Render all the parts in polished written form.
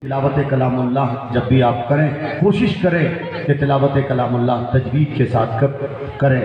तिलावत कलाम अल्लाह जब भी आप करें कोशिश करें कि तिलावत कलाम अल्लाह तजवीद के साथ करें,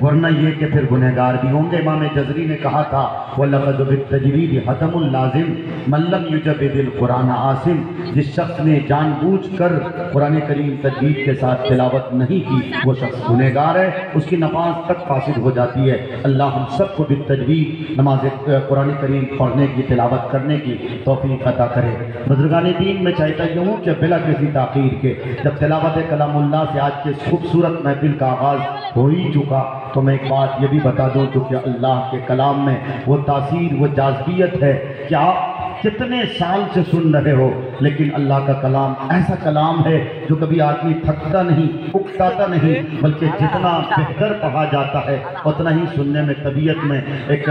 वरना ये कि फिर गुनहगार भी होंगे। इमाम जज़री ने कहा था वलक़द बित्तजवीद हतमुल लाज़िम मन लम युजविदिल कुरान आसिम, जिस शख्स ने जानबूझकर कुरान करीम तजवीद के साथ तिलावत नहीं की वो शख्स गुनहगार है, उसकी नमाज तक फासिद हो जाती है। अल्लाह हम सबको बित्तजवीद नमाज कुरान करीम पढ़ने की तिलावत करने की तौफीक अता करे। बुजुर्गान दीन मैं चाहता हूँ कि बिला किसी ताख़ीर के जब तिलावत कलामुल्लाह से आज के खूबसूरत महफिल का आगाज़ हो ही चुका तो मैं एक बात ये भी बता दूँ कि अल्लाह के कलाम में वो तासीर वो जाज़बियत है कि आप कितने साल से सुन रहे हो, लेकिन अल्लाह का कलाम ऐसा कलाम है जो कभी आदमी थकता नहीं, उकताता नहीं, बल्कि जितना बेहतर पढ़ा जाता है उतना ही सुनने में तबीयत में एक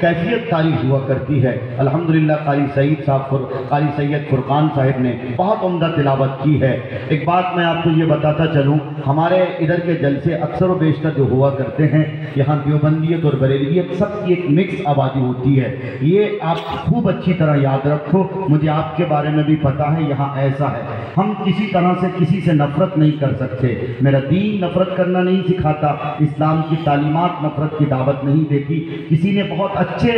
कैफियत तारी हुआ करती है। अल्हम्दुलिल्लाह कारी सैयद फुरकान साहिब ने बहुत उम्दा तिलावत की है। एक बात मैं आपको ये बताता चलूँ, हमारे इधर के जलसे अक्सर व बेशतर जो हुआ करते हैं, यहाँ देवबंदियत और बरेलियत सबकी एक मिक्स आबादी होती है। ये आप खूब अच्छी तरह याद रखो, मुझे आपके बारे में भी पता है यहाँ ऐसा है, हम किसी तरह से किसी से नफरत नहीं कर सकते। मेरा दीन नफरत करना नहीं सिखाता, इस्लाम की तालीमात नफरत की दावत नहीं देती। किसी ने बहुत अच्छे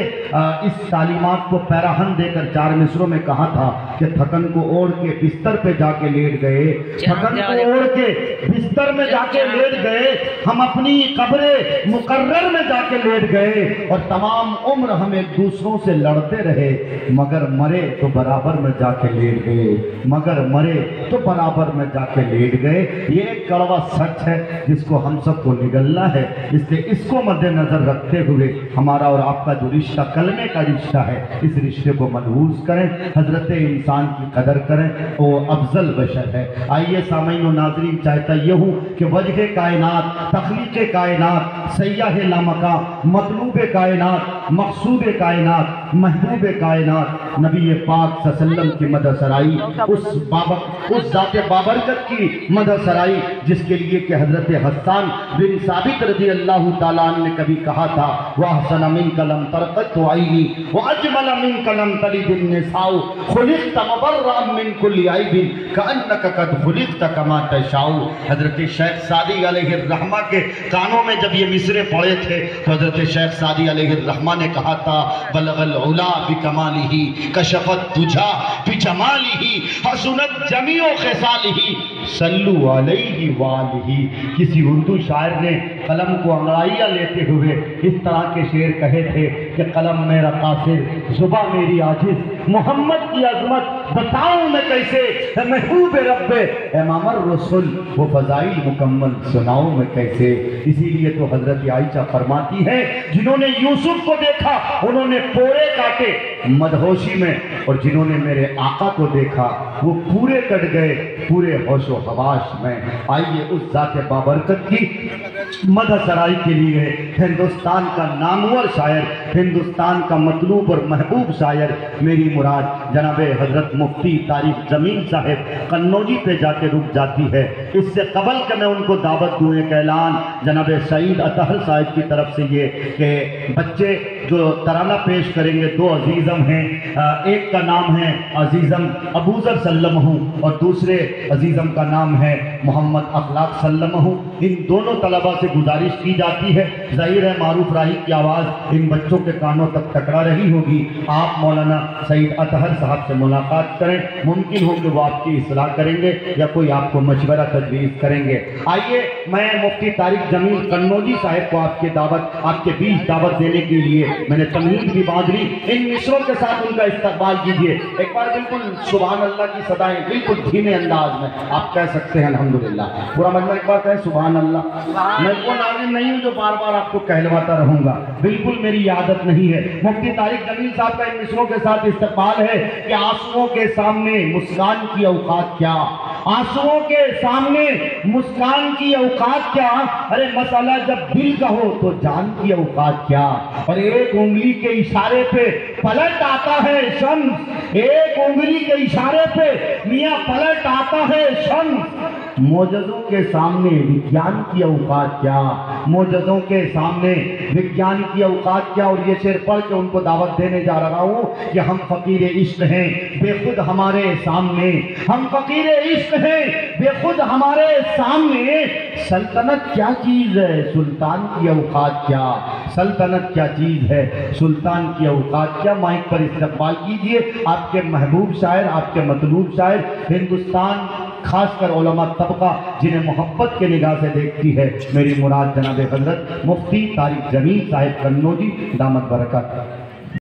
इस तालीमात को पैराहन देकर 4 मिसरों में कहा था कि थकन को ओढ़ के बिस्तर पे जाके लेट गए, थकन को ओढ़ के बिस्तर में जाके लेट गए, हम अपनी कब्रे मुकर्रर में जाके लेट गए और तमाम उम्र हम एक दूसरों से लड़ते रहे, मगर मरे तो बराबर में जाके लेट गए, मगर मरे तो बराबर में जाके लेट गए। ये एक कड़वा सच है जिसको हम सबको निगलना है। इसलिए इसको मद्देनजर रखते हुए हमारा और आपका जो रिश्ता कलमे का रिश्ता है, इस रिश्ते को मनहूस करें, हजरत इंसान की कदर करें, वो अफजल बशर है। आइए सामीन व नाज़रीन, चाहता ये हूँ कि वजह कायनात, तख्लीक़ कायनात, सय्याह लामका, मतलूब कायनात, मकसूद कायनात, महबूब कायनात, नबी पाक सल्लल्लाहु की मदद सराई, उस ज़ात बाबरकत की मदद सराई जिसके लिए कि हज़रत हस्सान बिन साबित रज़ी अल्लाह ताला अन्हु ने कभी कहा था वहसन मिन कलम तरक़त आईनी व अजमल मिन कलम तलिदिन निसाउ खुलिक़त मुबर्रअन मिन कुल्लि ऐबिन कअन्नका क़द खुलिक़त कमा तशाउ। हज़रत शेख सादी अलैहिर्रहमा के कानों में जब ये मिसरे पड़े थे तो हज़रत शेख सादी अलैहिर्रहमा ने कहा था बलगल उला बिकमालिही कशफत तुझा बिजमालिही हसनत जमीओ खिसालिही सल्लु अलैहि वालिही। किसी उर्दू शायर ने कलम को अंगड़ाइयाँ लेते हुए इस तरह के शेर कहे थे कि कलम मेरा कासिर, जुबा मेरी आजिज़, मोहम्मद की अजमत बताऊं मैं कैसे, महबूब रब्बे इमामर रसूल वो फजाइल मुकम्मल सुनाऊं मैं कैसे। इसीलिए तो हजरत आयशा फरमाती है जिन्होंने यूसुफ को देखा उन्होंने पोरे काटे मदहोशी में, और जिन्होंने मेरे आका को देखा वो पूरे कट गए पूरे होशो हवाश में। आइए उस ज़ात बाबरकत की मदद सराई के लिए हिंदुस्तान का नामवर शायर, हिंदुस्तान का मतलूब और महबूब शायर, मेरी मुराद जनाब हजरत मुफ्ती तारिक जमील साहब कन्नौजी पे जाके रुक जाती है। इससे कबल के मैं उनको दावत दूँ, एक ऐलान जनाब सईद अतहर साहब की तरफ से ये कि बच्चे जो तराना पेश करेंगे, 2 अजीज़म हैं, एक का नाम है अजीज़म अबूज़र सल्लमहू और दूसरे अजीज़म का नाम है मोहम्मद अखलाक सल्लमहू। इन दोनों तलबा से गुजारिश की जाती है, ज़ाहिर है मारूफ राही की आवाज़ इन बच्चों के कानों तक टकरा रही होगी, आप मौलाना सईद अतहर साहब से मुलाकात करें, मुमकिन हो कि वो आपकी इस्लाह करेंगे या कोई आपको मशवरा तजवीज़ करेंगे। आइए मैं मुफ्ती तारिक जमील कन्नौजी साहब को आपके बीच दावत देने के लिए मैंने तमहीद भी बांध ली, इन मिसरों के साथ उनका इस्तकबाल कीजिए। एक बार बिल्कुल सुभान अल्लाह की सदाएं बिल्कुल धीमे अंदाज में आप कह सकते हैं अल्हम्दुलिल्लाह। पूरा मजमा एक बार कहें सुभान अल्लाह। मैं वो नाज़िम नहीं हूँ जो बार बार आपको कहलवाता रहूँगा, बिल्कुल मेरी आदत नहीं है। मुफ्ती तारिक जमील साहब का इन मिसरों के साथ इस्तकबाल है कि आंसुओं के सामने मुस्कान की औकात क्या, आंसुओं के सामने मुस्कान की औकात क्या, अरे मसला जब दिल का हो तो जान की औकात क्या। और एक उंगली के इशारे पे पलट आता है शम्स, एक उंगली के इशारे पे میاں پلٹ آتا ہے شمس معجزوں کے سامنے وگیان کی اوقات کیا، معجزوں کے سامنے وگیان کی اوقات کیا۔ اور یہ شعر پڑھ کے ان کو دعوت دینے جا رہا ہوں کہ ہم فقیر عشق ہیں بے خود ہمارے سامنے، ہم فقیر عشق ہیں بے خود ہمارے سامنے۔ سلطنت کیا چیز ہے، سلطان کی اوقات کیا، سلطنت کیا چیز ہے، سلطان کی اوقات کیا۔ مائک پر استقبال کیجئے آپ کے محبوب شاعر، آپ کے مطلوب شاعر، ہندوستان خاص کر علماء طبقہ جنہیں محبت کے نگاہ سے دیکھتی ہے، میری مراد جناب حضرت مفتی طارق جمیل صاحب قنوجی دامت برکات۔